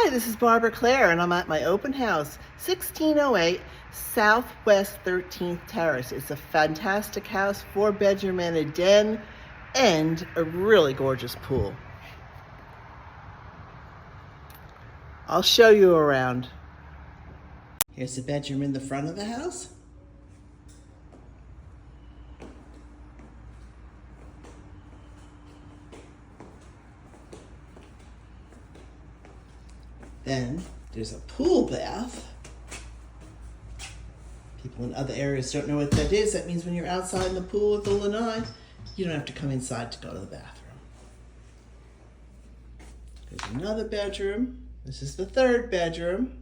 Hi, this is Barbara Klare, and I'm at my open house, 1608 Southwest 13th Terrace. It's a fantastic house, 4-bedroom and a den, and a really gorgeous pool. I'll show you around. Here's the bedroom in the front of the house. Then there's a pool bath. People in other areas don't know what that is. That means when you're outside in the pool at the Lanai, you don't have to come inside to go to the bathroom. There's another bedroom. This is the 3rd bedroom.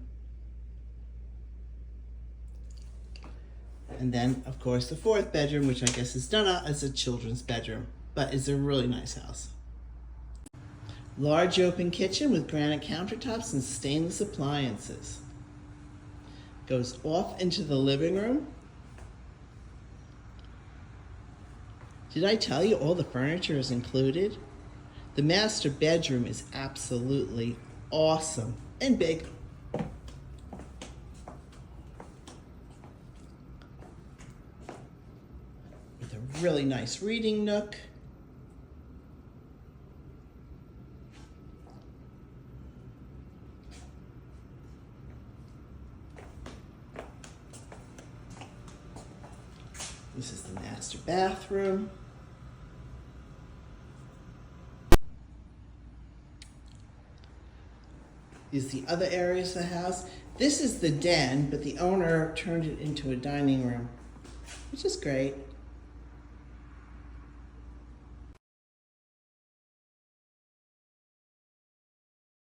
And then, of course, the 4th bedroom, which I guess is done as a children's bedroom, but it's a really nice house. Large open kitchen with granite countertops and stainless appliances. Goes off into the living room. Did I tell you all the furniture is included? The master bedroom is absolutely awesome and big. With a really nice reading nook. This is the master bathroom. These are the other areas of the house. This is the den, but the owner turned it into a dining room, which is great.